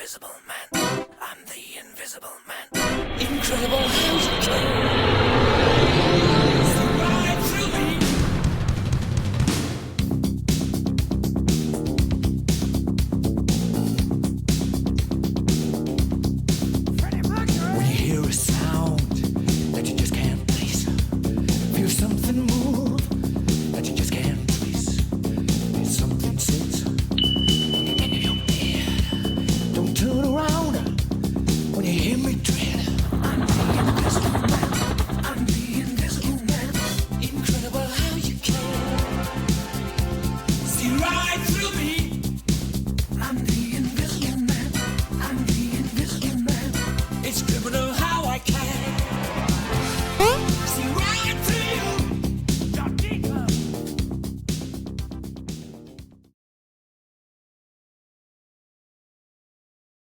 invisible man. I'm the invisible man. Incredible how you can. See right through me. When you hear a sound that you just can't place, feel something move that you just can't trace. There's something sits in your head. Don't turn around when you hear me tread. I'm the invisible man. I'm the invisible man. Incredible how you can see right.